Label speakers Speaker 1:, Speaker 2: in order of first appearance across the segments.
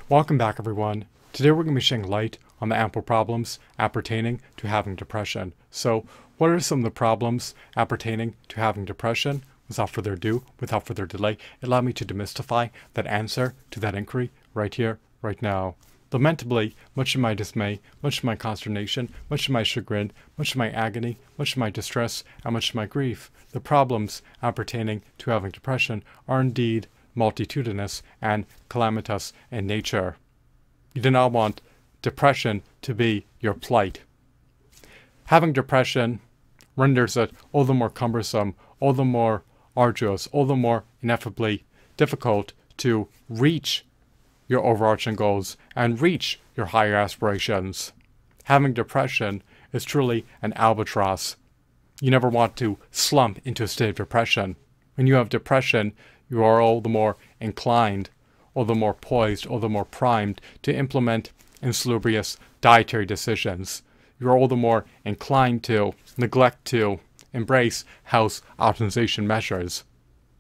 Speaker 1: Welcome back, everyone. Today we're going to be shedding light on the ample problems appertaining to having depression. So, what are some of the problems appertaining to having depression? Without further ado, without further delay, allow me to demystify that answer to that inquiry right here, right now. Lamentably, much of my dismay, much of my consternation, much of my chagrin, much of my agony, much of my distress, and much of my grief, the problems appertaining to having depression are indeed multitudinous and calamitous in nature. You do not want depression to be your plight. Having depression renders it all the more cumbersome, all the more arduous, all the more ineffably difficult to reach your overarching goals and reach your higher aspirations. Having depression is truly an albatross. You never want to slump into a state of depression. When you have depression, you are all the more inclined, all the more poised, all the more primed to implement insalubrious dietary decisions. You are all the more inclined to neglect to embrace health optimization measures.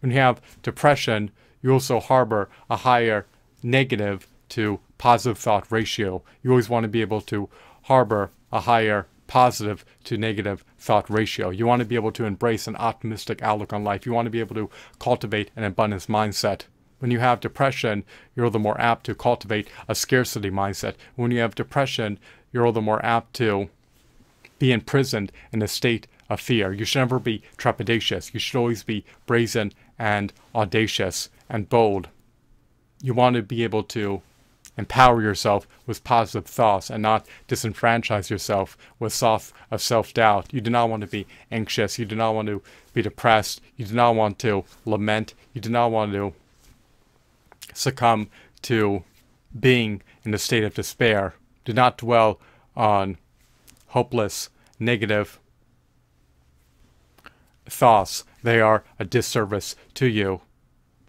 Speaker 1: When you have depression, you also harbor a higher negative to positive thought ratio. You always want to be able to harbor a higher positive to negative thought ratio. You want to be able to embrace an optimistic outlook on life. You want to be able to cultivate an abundance mindset. When you have depression, you're all the more apt to cultivate a scarcity mindset. When you have depression, you're all the more apt to be imprisoned in a state of fear. You should never be trepidatious. You should always be brazen and audacious and bold. You want to be able to empower yourself with positive thoughts and not disenfranchise yourself with thoughts of self-doubt. You do not want to be anxious. You do not want to be depressed. You do not want to lament. You do not want to succumb to being in a state of despair. Do not dwell on hopeless, negative thoughts. They are a disservice to you.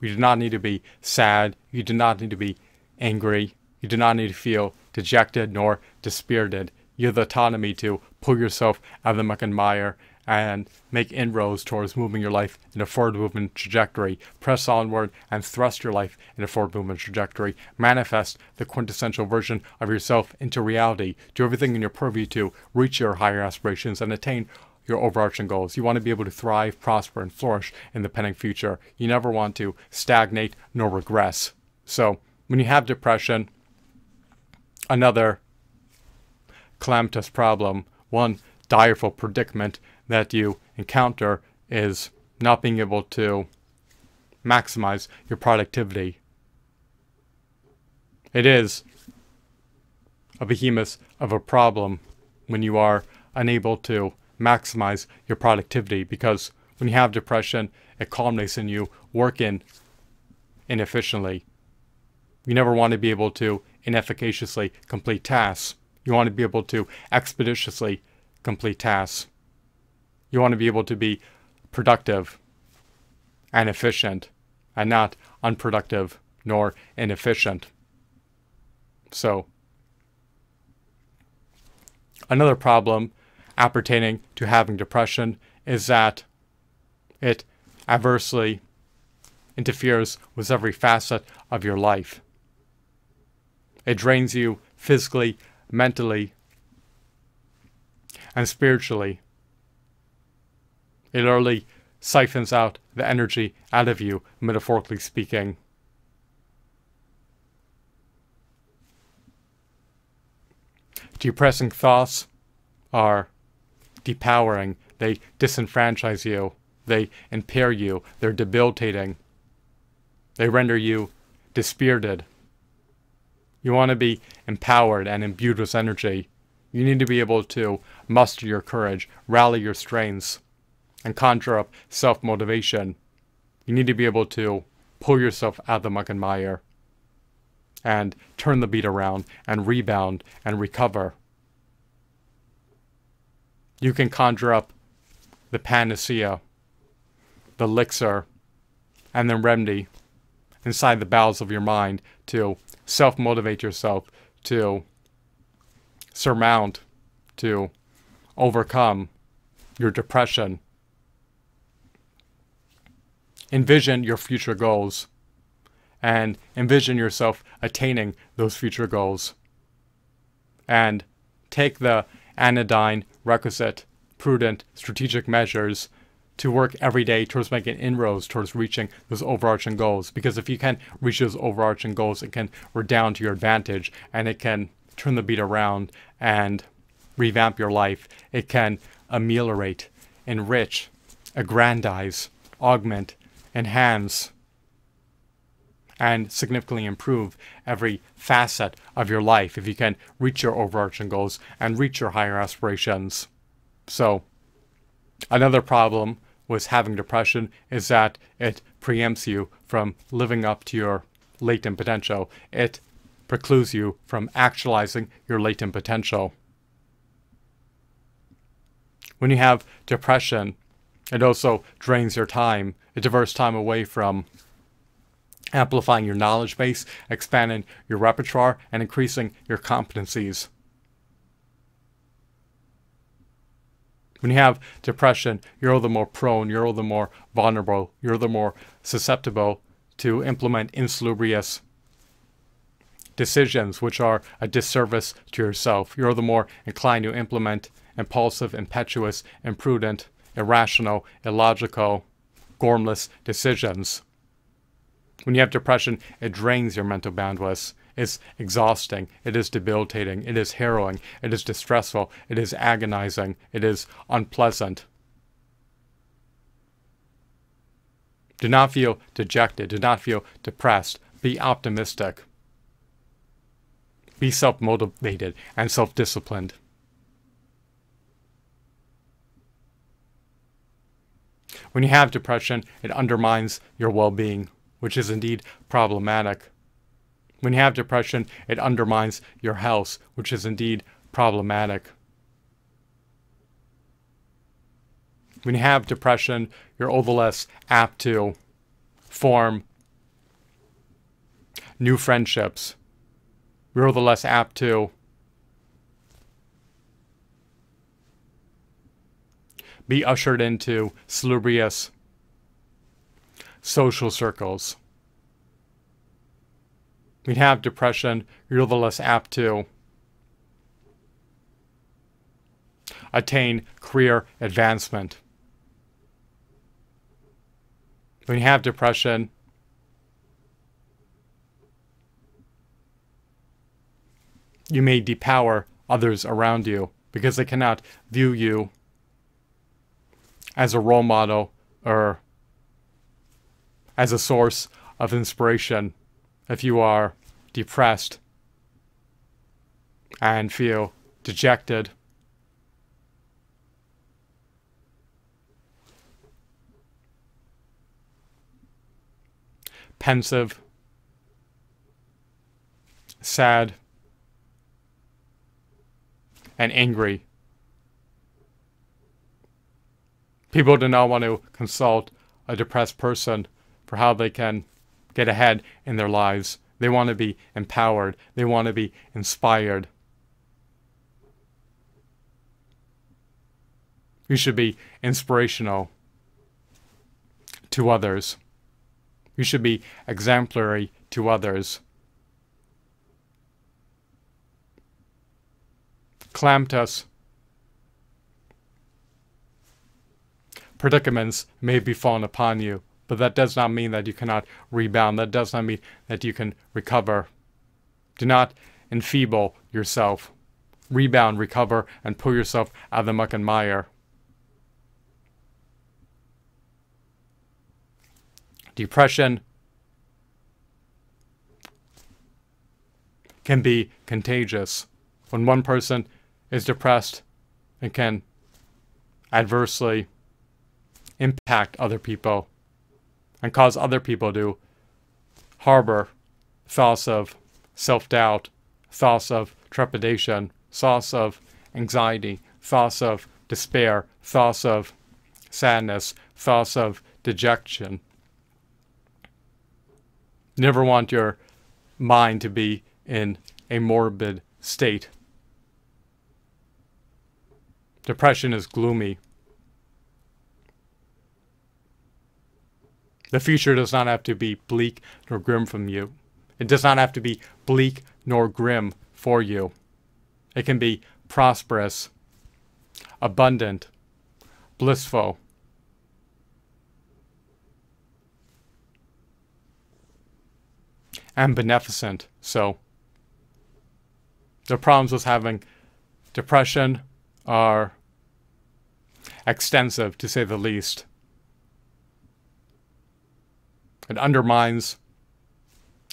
Speaker 1: You do not need to be sad. You do not need to be angry. You do not need to feel dejected nor dispirited. You have the autonomy to pull yourself out of the muck and mire and make inroads towards moving your life in a forward movement trajectory. Press onward and thrust your life in a forward movement trajectory. Manifest the quintessential version of yourself into reality. Do everything in your purview to reach your higher aspirations and attain your overarching goals. You want to be able to thrive, prosper, and flourish in the pending future. You never want to stagnate nor regress. So, when you have depression, another calamitous problem, one direful predicament that you encounter is not being able to maximize your productivity. It is a behemoth of a problem when you are unable to maximize your productivity, because when you have depression, it culminates in you working inefficiently. You never want to be able to inefficaciously complete tasks. You want to be able to expeditiously complete tasks. You want to be able to be productive and efficient and not unproductive nor inefficient. So, another problem appertaining to having depression is that it adversely interferes with every facet of your life. It drains you physically, mentally, and spiritually. It literally siphons out the energy out of you, metaphorically speaking. Depressing thoughts are depowering. They disenfranchise you. They impair you. They're debilitating. They render you dispirited. You want to be empowered and imbued with energy. You need to be able to muster your courage, rally your strengths, and conjure up self-motivation. You need to be able to pull yourself out of the muck and mire and turn the beat around and rebound and recover. You can conjure up the panacea, the elixir, and the remedy inside the bowels of your mind to self-motivate yourself, to surmount, to overcome your depression. Envision your future goals. and envision yourself attaining those future goals. And take the anodyne, requisite, prudent, strategic measures to work every day towards making inroads towards reaching those overarching goals. Because if you can reach those overarching goals, it can redound to your advantage, and it can turn the beat around and revamp your life. It can ameliorate, enrich, aggrandize, augment, enhance, and significantly improve every facet of your life if you can reach your overarching goals and reach your higher aspirations. So, another problem with having depression is that it preempts you from living up to your latent potential. It precludes you from actualizing your latent potential. When you have depression, it also drains your time. It diverts time away from amplifying your knowledge base, expanding your repertoire, and increasing your competencies. When you have depression, you're all the more prone, you're all the more vulnerable, you're the more susceptible to implement insalubrious decisions which are a disservice to yourself. You're the more inclined to implement impulsive, impetuous, imprudent, irrational, illogical, gormless decisions. When you have depression, it drains your mental bandwidth. It's exhausting. It is debilitating. It is harrowing. It is distressful. It is agonizing. It is unpleasant. Do not feel dejected. Do not feel depressed. Be optimistic. Be self-motivated and self-disciplined. When you have depression, it undermines your well-being, which is indeed problematic. When you have depression, it undermines your health, which is indeed problematic. When you have depression, you're all the less apt to form new friendships. You're all the less apt to be ushered into salubrious social circles. When you have depression, you're the less apt to attain career advancement. When you have depression, you may depower others around you because they cannot view you as a role model or as a source of inspiration if you are depressed and feel dejected. Pensive, sad, and angry. People do not want to consult a depressed person for how they can get ahead in their lives. They want to be empowered. They want to be inspired. You should be inspirational to others. You should be exemplary to others. Calamitous predicaments may be fallen upon you, but that does not mean that you cannot rebound. That does not mean that you can recover. Do not enfeeble yourself. Rebound, recover, and pull yourself out of the muck and mire. Depression can be contagious. When one person is depressed, it can adversely impact other people and cause other people to harbor thoughts of self-doubt, thoughts of trepidation, thoughts of anxiety, thoughts of despair, thoughts of sadness, thoughts of dejection. You never want your mind to be in a morbid state. Depression is gloomy. The future does not have to be bleak nor grim from you. It does not have to be bleak nor grim for you. It can be prosperous, abundant, blissful, and beneficent. So, the problems with having depression are extensive, to say the least. It undermines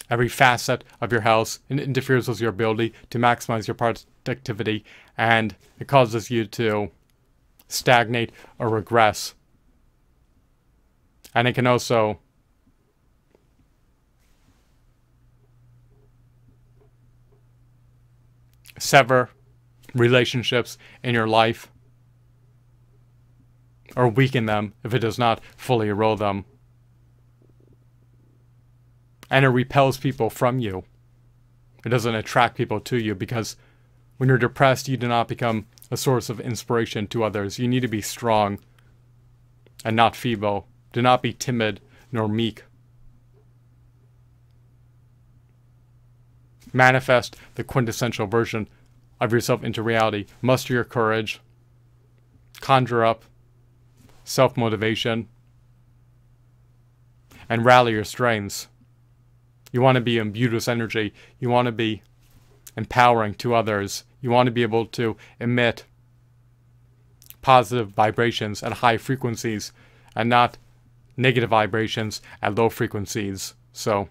Speaker 1: every facet of your health and interferes with your ability to maximize your productivity, and it causes you to stagnate or regress. And it can also sever relationships in your life or weaken them if it does not fully erode them. And it repels people from you. It doesn't attract people to you, because when you're depressed, you do not become a source of inspiration to others. You need to be strong and not feeble. Do not be timid nor meek. Manifest the quintessential version of yourself into reality. Muster your courage. Conjure up self-motivation. And rally your strengths. You want to be imbued with energy. You want to be empowering to others. You want to be able to emit positive vibrations at high frequencies and not negative vibrations at low frequencies. So,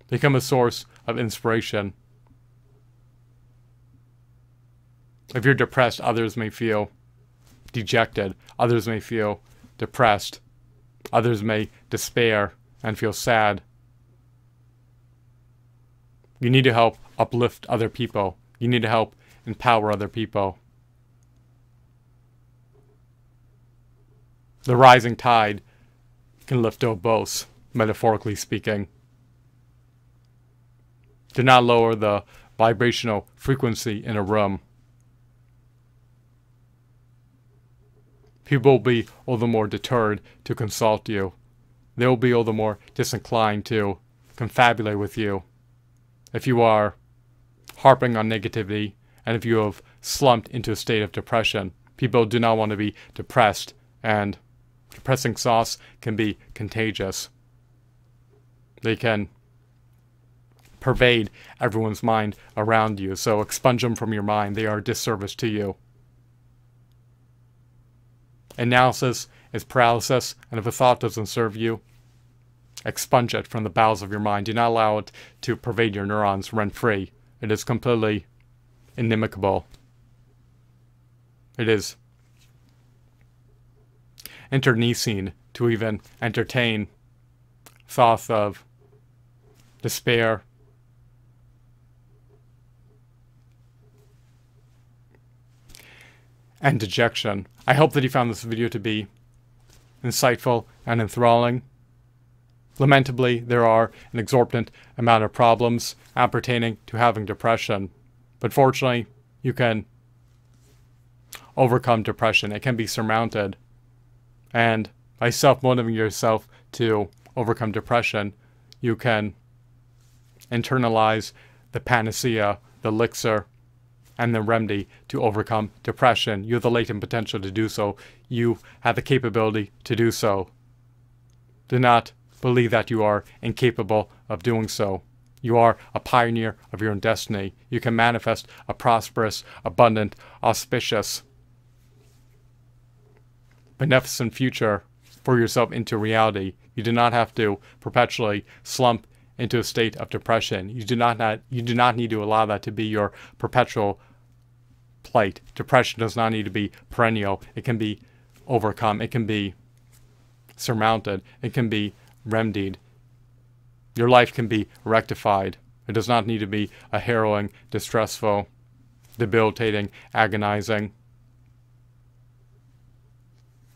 Speaker 1: become a source of inspiration. If you're depressed, others may feel dejected. Others may feel depressed. Others may despair and feel sad. You need to help uplift other people. You need to help empower other people. The rising tide can lift all boats, metaphorically speaking. Do not lower the vibrational frequency in a room. People will be all the more deterred to consult you. They will be all the more disinclined to confabulate with you. If you are harping on negativity, and if you have slumped into a state of depression, people do not want to be depressed, and depressing thoughts can be contagious. They can pervade everyone's mind around you, so expunge them from your mind. They are a disservice to you. Analysis is paralysis, and if a thought doesn't serve you, expunge it from the bowels of your mind. Do not allow it to pervade your neurons rent-free. It is completely inimical. It is internecine to even entertain thoughts of despair, and dejection. I hope that you found this video to be insightful and enthralling. Lamentably, there are an exorbitant amount of problems appertaining to having depression. But fortunately, you can overcome depression. It can be surmounted. And by self-motivating yourself to overcome depression, you can internalize the panacea, the elixir, and the remedy to overcome depression. You have the latent potential to do so. You have the capability to do so. Do not believe that you are incapable of doing so. You are a pioneer of your own destiny. You can manifest a prosperous, abundant, auspicious, beneficent future for yourself into reality. You do not have to perpetually slump into a state of depression. You do not need to allow that to be your perpetual plight. Depression does not need to be perennial. It can be overcome. It can be surmounted. It can be remedied. Your life can be rectified. It does not need to be a harrowing, distressful, debilitating, agonizing,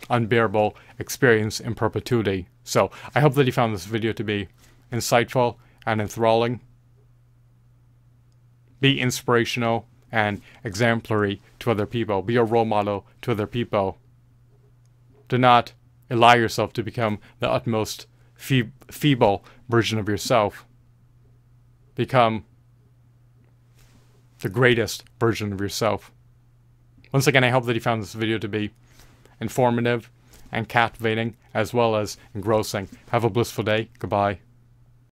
Speaker 1: unbearable experience in perpetuity. So, I hope that you found this video to be insightful and enthralling. Be inspirational and exemplary to other people. Be a role model to other people. Do not allow yourself to become the utmost feeble version of yourself. Become the greatest version of yourself. Once again, I hope that you found this video to be informative and captivating, as well as engrossing. Have a blissful day. Goodbye.